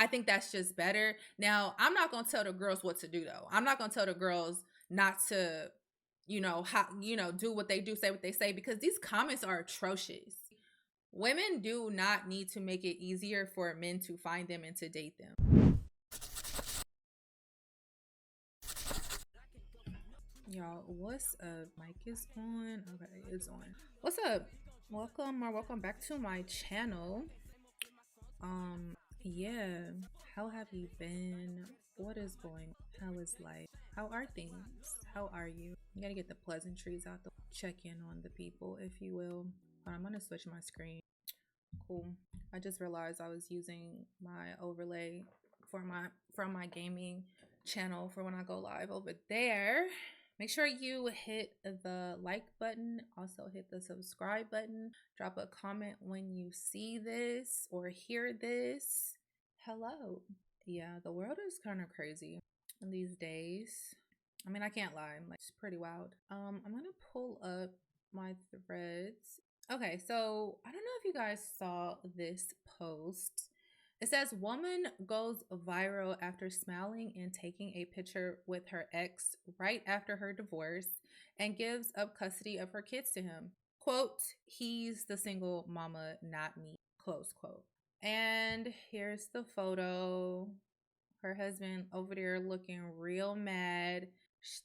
I think that's just better. Now, I'm not gonna tell the girls what to do though. I'm not gonna tell the girls not to, do what they do, say what they say, because these comments are atrocious. Women do not need to make it easier for men to find them and to date them. Y'all, what's up? Mic is on. Okay, it's on. What's up? Welcome back to my channel. Yeah. How have you been? What is going? How is life? How are things? How are you? You gotta get the pleasantries out the check in on the people, if you will. But I'm gonna switch my screen. Cool. I just realized I was using my overlay from my gaming channel for when I go live over there. Make sure you hit the like button, also hit the subscribe button, drop a comment when you see this or hear this. Hello. Yeah, the world is kind of crazy these days. I mean, I can't lie, it's pretty wild. I'm gonna pull up my threads. Okay, so I don't know if you guys saw this post. It says woman goes viral after smiling and taking a picture with her ex right after her divorce and gives up custody of her kids to him. Quote, he's the single mama, not me. Close quote. And here's the photo. Her husband over there looking real mad.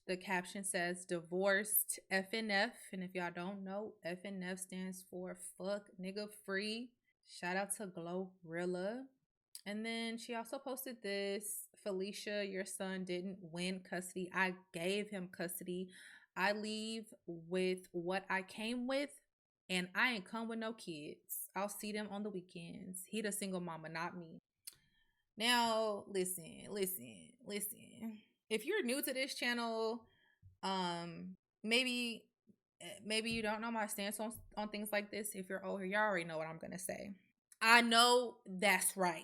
The caption says divorced FNF. And if y'all don't know, FNF stands for fuck nigga free. Shout out to Glorilla. And then she also posted this: Felicia, your son didn't win custody. I gave him custody. I leave with what I came with, and I ain't come with no kids. I'll see them on the weekends. He the single mama, not me. Now, listen. If you're new to this channel, maybe you don't know my stance on things like this. If you're older, you already know what I'm gonna say. I know that's right.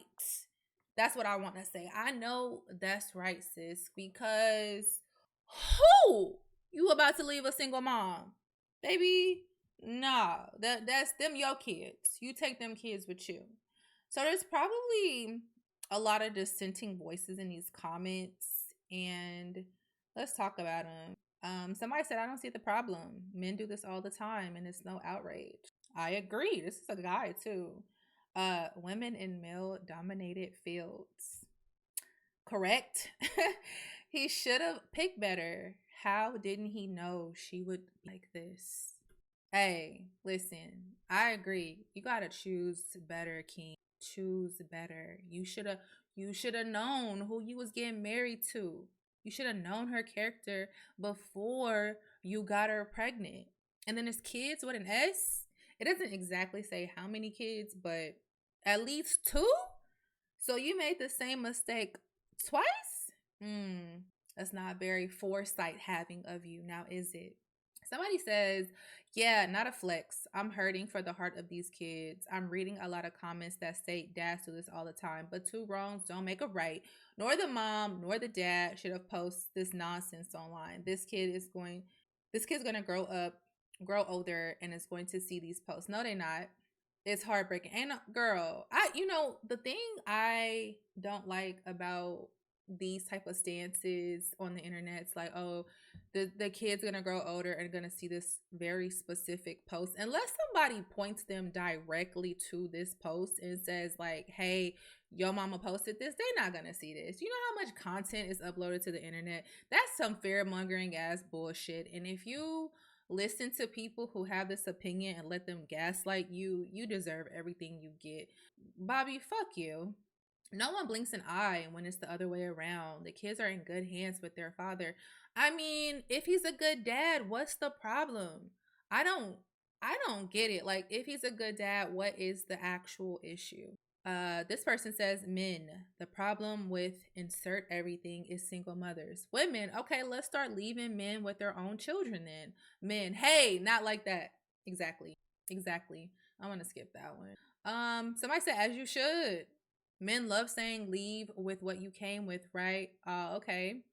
That's what I want to say. I know that's right, sis, because who you about to leave a single mom? Baby, nah. That's them your kids. You take them kids with you. So there's probably a lot of dissenting voices in these comments, and let's talk about them. Somebody said, I don't see the problem. Men do this all the time and it's no outrage. I agree. This is a guy too. Women in male dominated fields. Correct. He should have picked better. How didn't he know she would be like this? Hey, listen, I agree. You gotta choose better, King. Choose better. You should have known who you was getting married to. You should have known her character before you got her pregnant. And then his kids with an S. It doesn't exactly say how many kids, but at least 2. So you made the same mistake twice? That's not very foresight having of you, now is it? Somebody says, yeah, not a flex. I'm hurting for the heart of these kids. I'm reading a lot of comments that state dads do this all the time, but 2 wrongs don't make a right. Nor the mom nor the dad should have posted this nonsense online. This kid's gonna grow older, and is going to see these posts. No, they're not. It's heartbreaking. And girl, the thing I don't like about these type of stances on the internet, it's like, oh, the kid's gonna grow older and gonna see this very specific post, unless somebody points them directly to this post and says like, hey, your mama posted this, they're not gonna see this. You know how much content is uploaded to the internet? That's some fear mongering ass bullshit. And if you listen to people who have this opinion and let them gaslight you, you deserve everything you get. Bobby, fuck you. No one blinks an eye when it's the other way around. The kids are in good hands with their father. I mean, if he's a good dad, what's the problem? I don't get it. Like, if he's a good dad, what is the actual issue? This person says, men, the problem with insert everything is single mothers. Women, okay, let's start leaving men with their own children then. Men, hey, not like that. Exactly. I'm gonna skip that one. Somebody said, as you should. Men love saying leave with what you came with, right? Okay.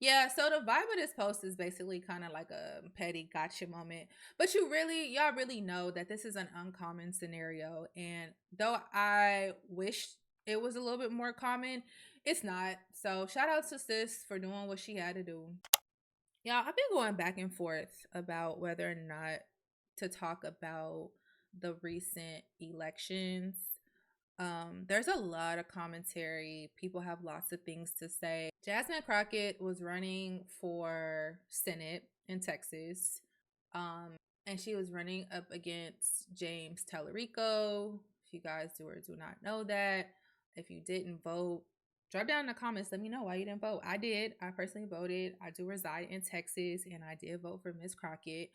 Yeah, so the vibe of this post is basically kind of like a petty gotcha moment. But y'all really know that this is an uncommon scenario. And though I wish it was a little bit more common. It's not. So shout out to sis for doing what she had to do. Yeah, I've been going back and forth about whether or not to talk about the recent elections. There's a lot of commentary. People have lots of things to say. Jasmine Crockett was running for Senate in Texas. And she was running up against James Tallarico. If you guys do or do not know that, if you didn't vote, drop down in the comments. Let me know why you didn't vote. I did. I personally voted. I do reside in Texas, and I did vote for Miss Crockett.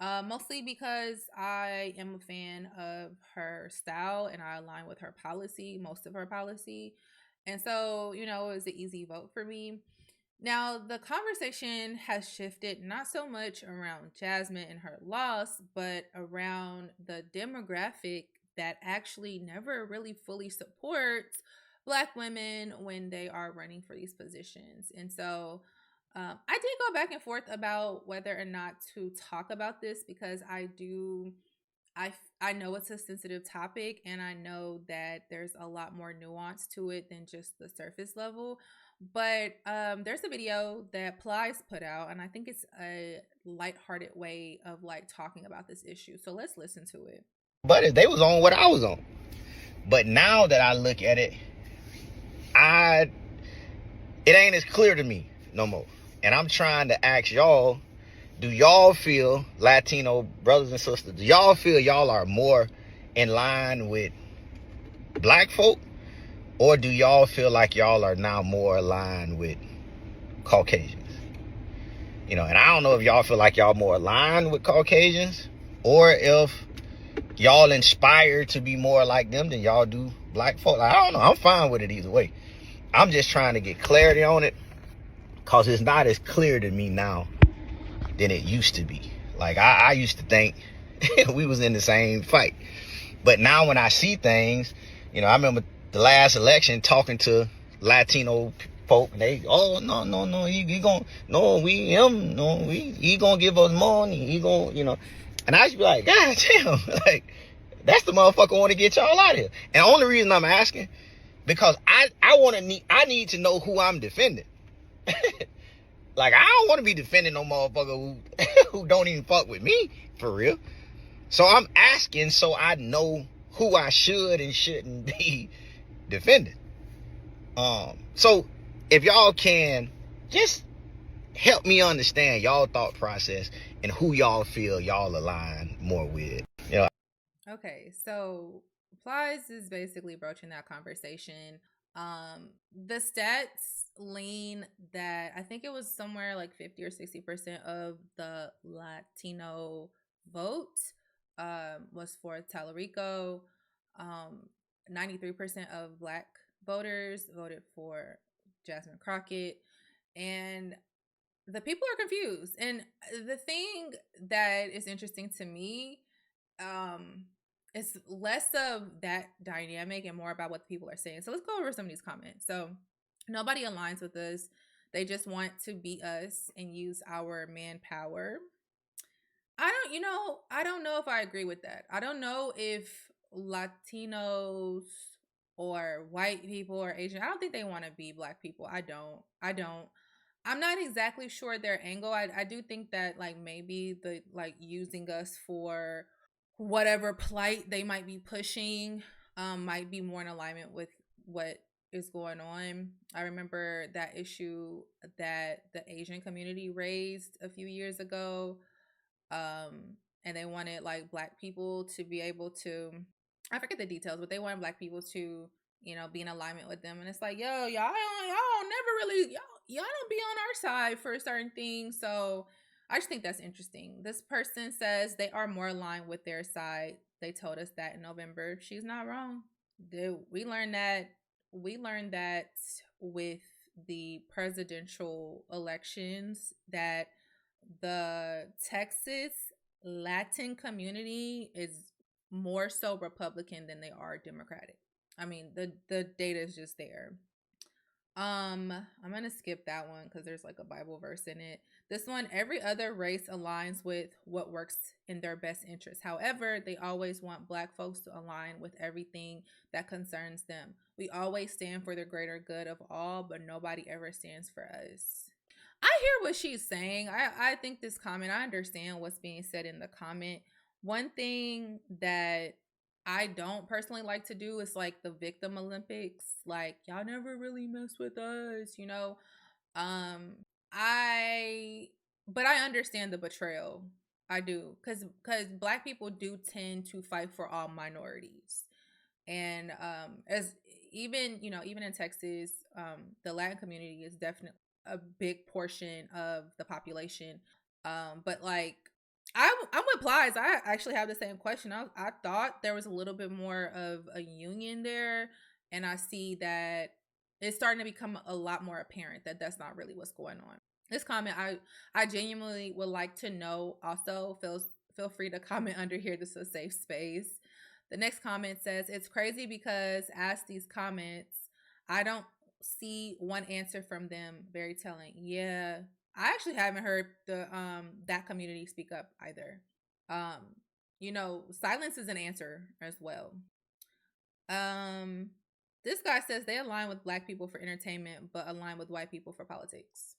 Mostly because I am a fan of her style and I align with her policy, most of her policy. And so, you know, it was an easy vote for me. Now, the conversation has shifted not so much around Jasmine and her loss, but around the demographic that actually never really fully supports Black women when they are running for these positions. And so I did go back and forth about whether or not to talk about this because I know it's a sensitive topic and I know that there's a lot more nuance to it than just the surface level. But there's a video that Plies put out, and I think it's a lighthearted way of like talking about this issue. So let's listen to it. But they was on what I was on. But now that I look at it, it ain't as clear to me no more. And I'm trying to ask y'all, do y'all feel, Latino brothers and sisters, do y'all feel y'all are more in line with Black folk? Or do y'all feel like y'all are now more aligned with Caucasians? You know, and I don't know if y'all feel like y'all more aligned with Caucasians or if y'all inspired to be more like them than y'all do Black folk. I don't know. I'm fine with it either way. I'm just trying to get clarity on it because it's not as clear to me now than it used to be. Like, I used to think we was in the same fight. But now when I see things, you know, I remember the last election talking to Latino folk, and they, he gonna give us money, he gonna, you know. And I used to be like, God damn, like, that's the motherfucker want to get y'all out of here. And the only reason I'm asking, because I need to know who I'm defending. Like, I don't want to be defending no motherfucker who don't even fuck with me, for real. So I'm asking so I know who I should and shouldn't be defending. So if y'all can just help me understand y'all thought process and who y'all feel y'all align more with. You know. Okay, so Plies is basically broaching that conversation. The stats lean that I think it was somewhere like 50 or 60% of the Latino vote was for Tallarico. 93% of Black voters voted for Jasmine Crockett. And the people are confused. And the thing that is interesting to me, it's less of that dynamic and more about what the people are saying. So let's go over some of these comments. So nobody aligns with us. They just want to be us and use our manpower. I don't know if I agree with that. I don't know if Latinos or white people or Asian, I don't think they want to be Black people. I don't. I'm not exactly sure their angle. I do think that like maybe the like using us for whatever plight they might be pushing might be more in alignment with what is going on. I remember that issue that the Asian community raised a few years ago. And they wanted like Black people to be able to, I forget the details, but they wanted Black people to, you know, be in alignment with them. And it's like, yo, y'all never really, y'all don't be on our side for certain things. So I just think that's interesting. This person says they are more aligned with their side. They told us that in November. She's not wrong. We learned that with the presidential elections that the Texas Latin community is more so Republican than they are Democratic. I mean, the data is just there. I'm gonna skip that one because there's like a Bible verse in it. This one, every other race aligns with what works in their best interest. However, they always want Black folks to align with everything that concerns them. We always stand for the greater good of all, but nobody ever stands for us. I hear what she's saying. I think this comment, I understand what's being said in the comment. One thing that I don't personally like to do is like the victim Olympics. Like, y'all never really mess with us, you know? Um, I but I understand the betrayal. I do. Cause Black people do tend to fight for all minorities. And as even, you know, even in Texas, the Latin community is definitely a big portion of the population. But like I'm with Plies. I actually have the same question. I thought there was a little bit more of a union there, and I see that it's starting to become a lot more apparent that that's not really what's going on. This comment, I genuinely would like to know. Also, feel free to comment under here. This is a safe space. The next comment says, "It's crazy because ask these comments, I don't see one answer from them. Very telling." Yeah, I actually haven't heard the that community speak up either. Um, you know, silence is an answer as well. Um, this guy says they align with Black people for entertainment, but align with white people for politics.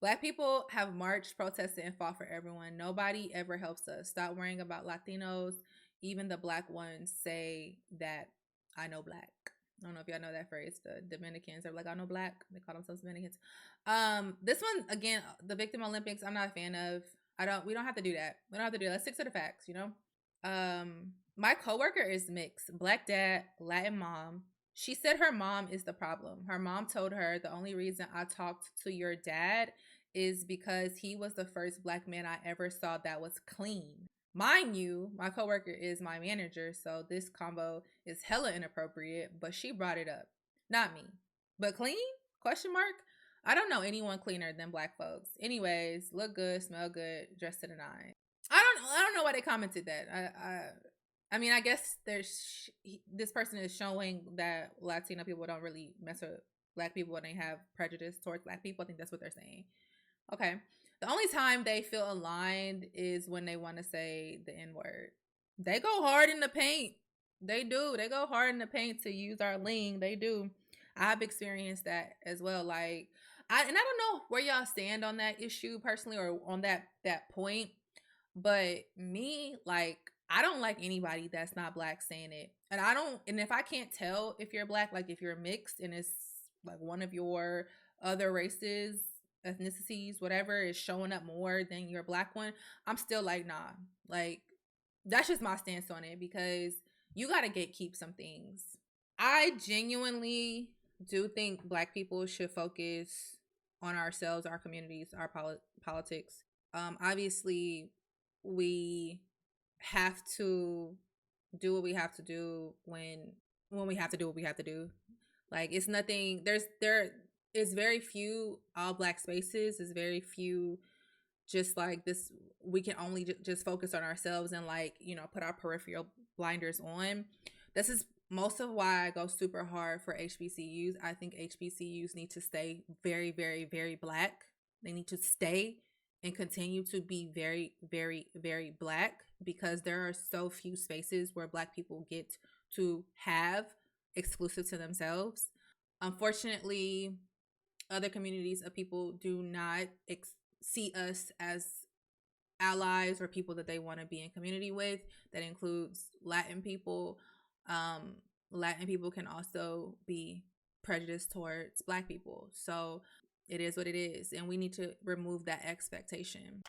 Black people have marched, protested, and fought for everyone. Nobody ever helps us. Stop worrying about Latinos. Even the Black ones say that I know Black. I don't know if y'all know that phrase. The Dominicans are like, I know Black. They call themselves Dominicans. This one again, the Victim Olympics. I'm not a fan of. We don't have to do that. We don't have to do that. Let's stick to the facts. You know. My coworker is mixed. Black dad, Latin mom. She said her mom is the problem. Her mom told her the only reason I talked to your dad is because he was the first Black man I ever saw that was clean. Mind you, my coworker is my manager, so this combo is hella inappropriate, but she brought it up. Not me. But clean? Question mark? I don't know anyone cleaner than Black folks. Anyways, look good, smell good, dressed to the nine. I don't know why they commented that. I mean, I guess this person is showing that Latino people don't really mess with Black people and they have prejudice towards Black people. I think that's what they're saying. Okay. The only time they feel aligned is when they want to say the N-word. They go hard in the paint. They do. They go hard in the paint to use our ling. They do. I've experienced that as well. Like, I don't know where y'all stand on that issue personally or on that point. But me, like, I don't like anybody that's not Black saying it. And if I can't tell if you're Black, like if you're mixed and it's like one of your other races, ethnicities, whatever, is showing up more than your Black one, I'm still like, nah. Like, that's just my stance on it because you got to gatekeep some things. I genuinely do think Black people should focus on ourselves, our communities, our politics. Obviously, we have to do what we have to do when we have to do what we have to do. Like, it's nothing. There is very few all Black spaces. There's very few just like this. We can only just focus on ourselves and, like, you know, put our peripheral blinders on. This is most of why I go super hard for HBCUs. I think HBCUs need to stay very, very, very Black. They need to stay and continue to be very, very, very Black because there are so few spaces where Black people get to have exclusive to themselves. Unfortunately, other communities of people do not see us as allies or people that they want to be in community with. That includes Latin people. Latin people can also be prejudiced towards Black people. So it is what it is. And we need to remove that expectation.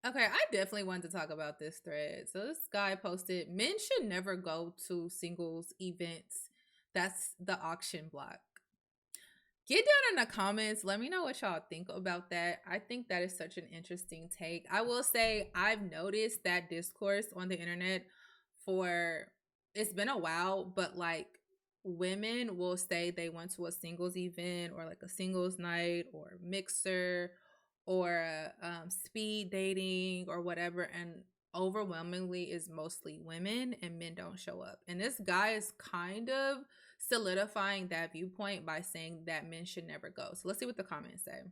Okay, I definitely wanted to talk about this thread. So this guy posted, men should never go to singles events. That's the auction block. Get down in the comments. Let me know what y'all think about that. I think that is such an interesting take. I will say I've noticed that discourse on the internet it's been a while, but like women will say they went to a singles event or like a singles night or mixer or speed dating or whatever, and overwhelmingly is mostly women and men don't show up. And this guy is kind of solidifying that viewpoint by saying that men should never go. So let's see what the comments say.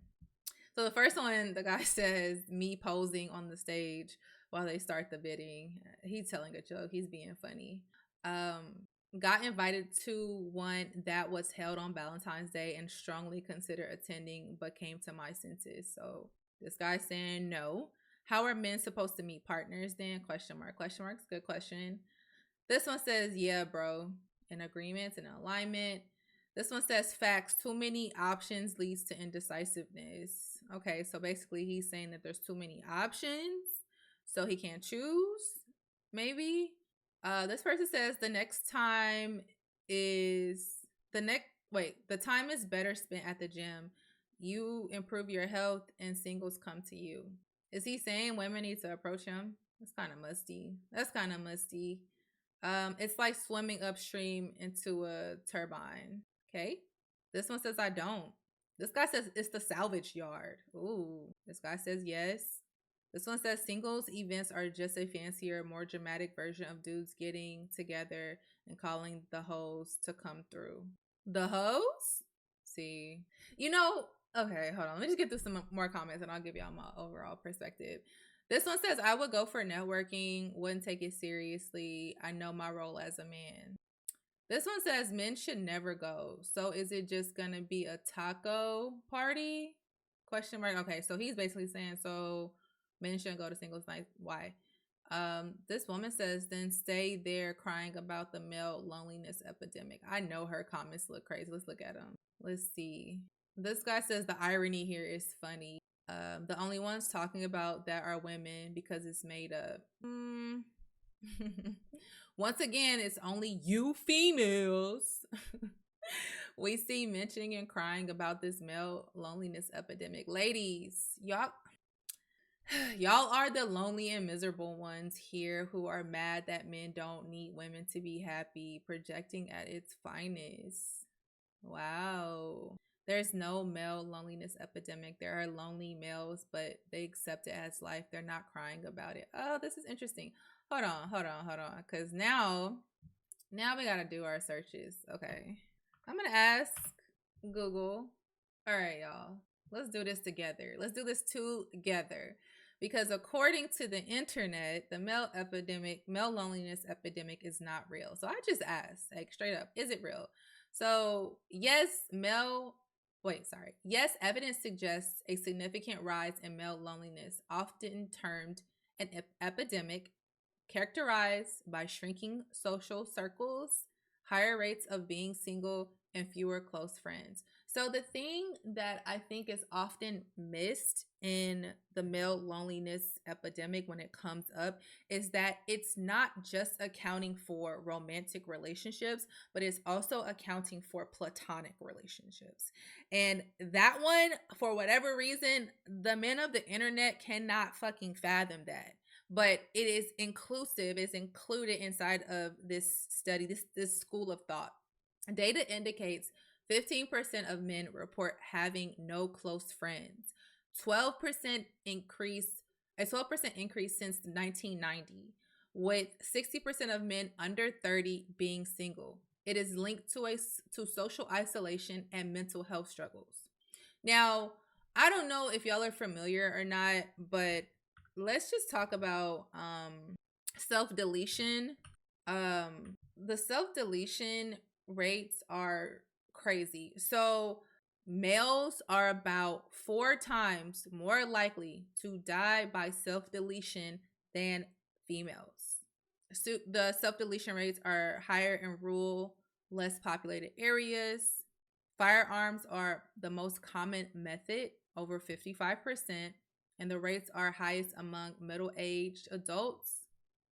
So the first one, the guy says, me posing on the stage while they start the bidding. He's telling a joke. He's being funny. Got invited to one that was held on Valentine's Day and strongly considered attending, but came to my senses. So this guy's saying no. How are men supposed to meet partners then? Question mark. Question mark. Good question. This one says, yeah, bro. In agreement and alignment. This one says facts. Too many options leads to indecisiveness. Okay, so basically he's saying that there's too many options, so he can't choose. Maybe. This person says the time is better spent at the gym. You improve your health and singles come to you. Is he saying women need to approach him? That's kind of musty. It's like swimming upstream into a turbine. Okay. This one says I don't. This guy says it's the salvage yard. Ooh. This guy says yes. This one says singles events are just a fancier, more dramatic version of dudes getting together and calling the hoes to come through. The hoes? See. Okay, hold on. Let me just get through some more comments and I'll give y'all my overall perspective. This one says, I would go for networking, wouldn't take it seriously. I know my role as a man. This one says, men should never go. So is it just going to be a taco party? Question mark. Okay, so he's basically saying, so men shouldn't go to singles night. Why? This woman says, then stay there crying about the male loneliness epidemic. I know her comments look crazy. Let's look at them. Let's see. This guy says the irony here is funny. The only ones talking about that are women because it's made up. Once again, it's only you females. We see mentioning and crying about this male loneliness epidemic. Ladies, y'all are the lonely and miserable ones here who are mad that men don't need women to be happy, projecting at its finest. Wow. There's no male loneliness epidemic. There are lonely males, but they accept it as life. They're not crying about it. Oh, this is interesting. Hold on. Because now we got to do our searches. Okay. I'm going to ask Google. All right, y'all. Let's do this together. Let's do this together. Because according to the internet, the male loneliness epidemic is not real. So I just asked, like, straight up, is it real? So yes, evidence suggests a significant rise in male loneliness, often termed an epidemic, characterized by shrinking social circles, higher rates of being single, and fewer close friends. So the thing that I think is often missed in the male loneliness epidemic when it comes up is that it's not just accounting for romantic relationships, but it's also accounting for platonic relationships. And that one, for whatever reason, the men of the internet cannot fucking fathom that. But it is inclusive, it's included inside of this study, this school of thought. Data indicates 15% of men report having no close friends. 12% increase since 1990, with 60% of men under 30 being single. It is linked to social isolation and mental health struggles. Now, I don't know if y'all are familiar or not, but let's just talk about self-deletion. The self-deletion rates are crazy. So males are about 4 times more likely to die by self-deletion than females. So the self-deletion rates are higher in rural, less populated areas. Firearms are the most common method, over 55%, and the rates are highest among middle-aged adults,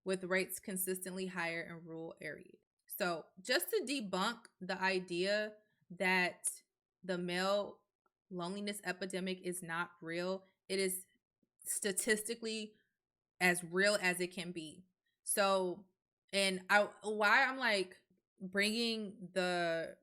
with rates consistently higher in rural areas. So just to debunk the idea that the male loneliness epidemic is not real, it is statistically as real as it can be. So, why I'm like bringing the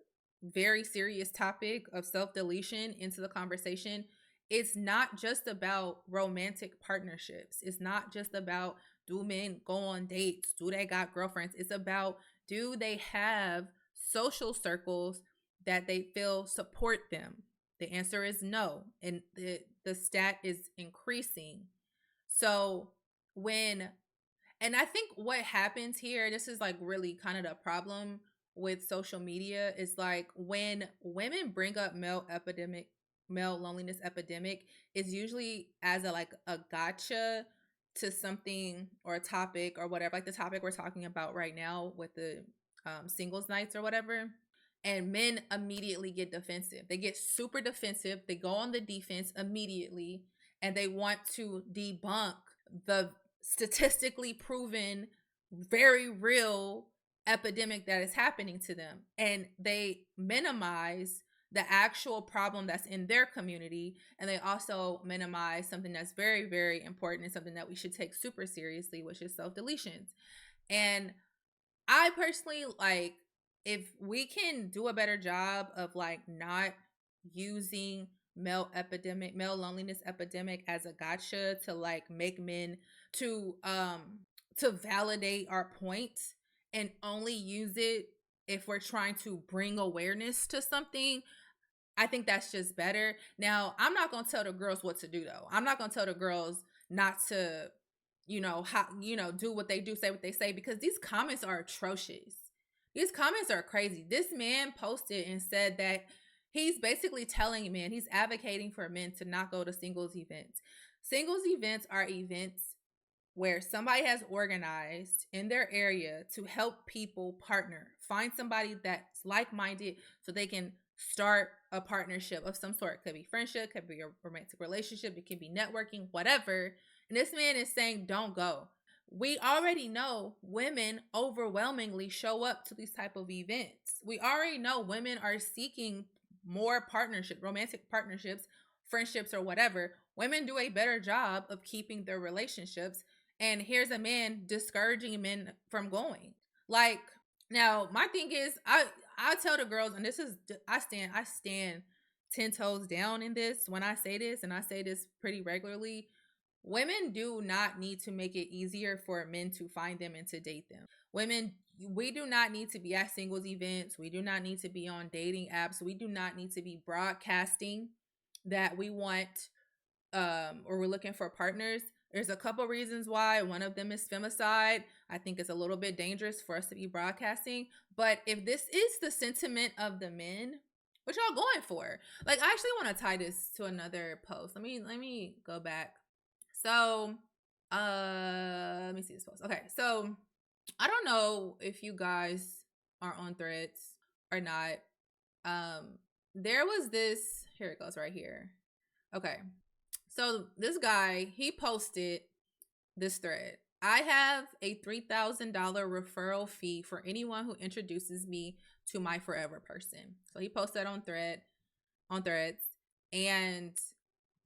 very serious topic of self-deletion into the conversation, it's not just about romantic partnerships. It's not just about, do men go on dates? Do they got girlfriends? It's about, do they have social circles that they feel support them? The answer is no. And the stat is increasing. So when, and I think what happens here, this is like really kind of the problem with social media, is like when women bring up male loneliness epidemic, is usually as a like a gotcha to something or a topic or whatever, like the topic we're talking about right now with the singles nights or whatever. And men immediately get defensive. They get super defensive. They go on the defense immediately, and they want to debunk the statistically proven, very real epidemic that is happening to them. And they minimize the actual problem that's in their community. And they also minimize something that's very, very important and something that we should take super seriously, which is self-deletions. And I personally, like, if we can do a better job of like not using male loneliness epidemic as a gotcha to like make men to validate our points, and only use it if we're trying to bring awareness to something, I think that's just better. Now, I'm not going to tell the girls what to do though. I'm not going to tell the girls not to, do what they do, say what they say, because these comments are atrocious. These comments are crazy. This man posted and said that he's basically telling men, he's advocating for men to not go to singles events. Singles events are events where somebody has organized in their area to help people partner, find somebody that's like-minded so they can start a partnership of some sort. It could be friendship, could be a romantic relationship, it could be networking, whatever. And this man is saying, don't go. We already know women overwhelmingly show up to these type of events. We already know women are seeking more partnership, romantic partnerships, friendships, or whatever. Women do a better job of keeping their relationships. And here's a man discouraging men from going. Like, now my thing is, I tell the girls, and this is, I stand 10 toes down in this when I say this, and I say this pretty regularly. Women do not need to make it easier for men to find them and to date them. Women, we do not need to be at singles events. We do not need to be on dating apps. We do not need to be broadcasting that we want or we're looking for partners. There's a couple reasons why. One of them is femicide. I think it's a little bit dangerous for us to be broadcasting. But if this is the sentiment of the men, what y'all going for? Like, I actually want to tie this to another post. Let me go back. So, let me see this post. Okay, so I don't know if you guys are on Threads or not. There was this, here it goes right here. Okay, so this guy, he posted this thread. I have a $3,000 referral fee for anyone who introduces me to my forever person. So he posted on Threads, and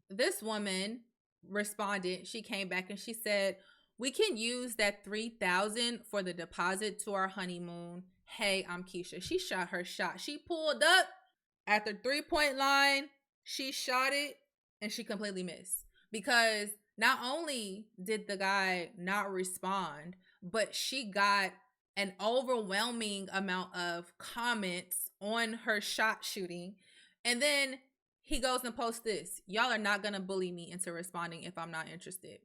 this woman responded. She came back and she said, we can use that $3,000 for the deposit to our honeymoon. Hey, I'm Keisha. She shot her shot. She pulled up at the 3-point line. She shot it and she completely missed, because not only did the guy not respond, but she got an overwhelming amount of comments on her shot shooting. And then he goes and posts this: y'all are not going to bully me into responding if I'm not interested.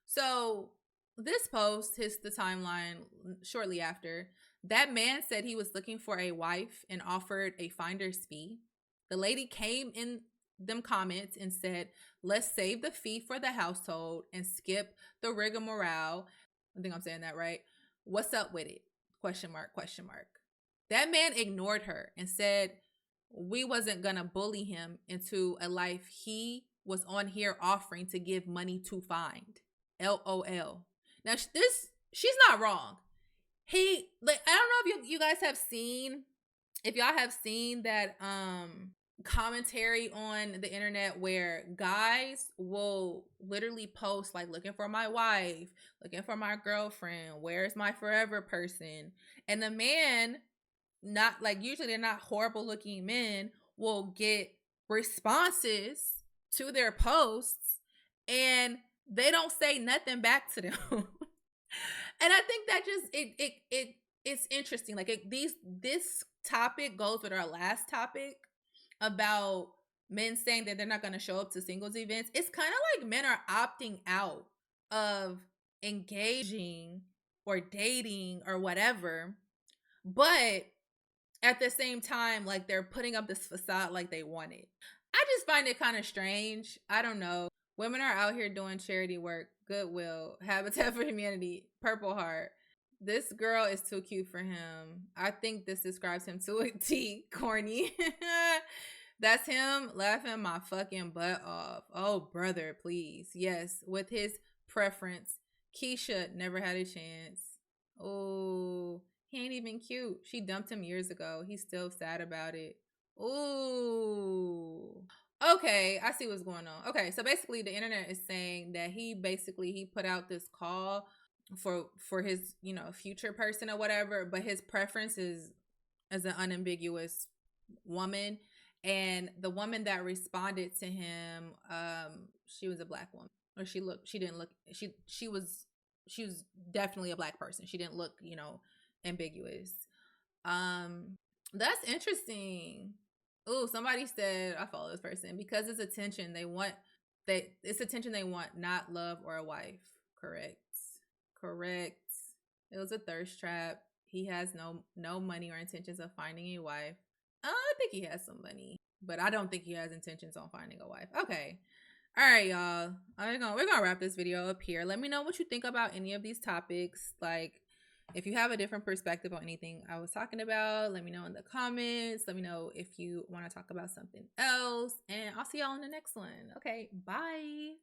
So this post hits the timeline shortly after. That man said he was looking for a wife and offered a finder's fee. The lady came in them comments and said, let's save the fee for the household and skip the rigmarole. I think I'm saying that right. What's up with it? Question mark, question mark. That man ignored her and said we wasn't gonna bully him into a life he was on here offering to give money to find. LOL. Now she's not wrong. I don't know if you guys have seen, if y'all have seen that commentary on the internet where guys will literally post like, looking for my wife, looking for my girlfriend, where's my forever person? And the man, not like, usually they're not horrible looking men, will get responses to their posts and they don't say nothing back to them. And I think that just it's interesting. Like this topic goes with our last topic about men saying that they're not going to show up to singles events. It's kind of like men are opting out of engaging or dating or whatever, but at the same time, like they're putting up this facade like they want it. I just find it kind of strange. I don't know. Women are out here doing charity work, Goodwill, Habitat for Humanity, Purple Heart. This girl is too cute for him. I think this describes him to a T. Corny. That's him laughing my fucking butt off. Oh, brother, please. Yes, with his preference. Keisha never had a chance. Oh, he ain't even cute. She dumped him years ago. He's still sad about it. Ooh. Okay, I see what's going on. Okay, so basically the internet is saying that he put out this call for his, future person or whatever, but his preference is as an unambiguous woman. And the woman that responded to him, she was a black woman. Or she was definitely a black person. She didn't look, ambiguous. That's interesting. Oh, somebody said, I follow this person, because it's attention they want. It's attention they want, not love or a wife. Correct. It was a thirst trap. He has no money or intentions of finding a wife. I think he has some money, but I don't think he has intentions on finding a wife. Okay. All right, y'all. We're gonna wrap this video up here. Let me know what you think about any of these topics. Like, if you have a different perspective on anything I was talking about, let me know in the comments. Let me know if you want to talk about something else. And I'll see y'all in the next one. Okay, bye.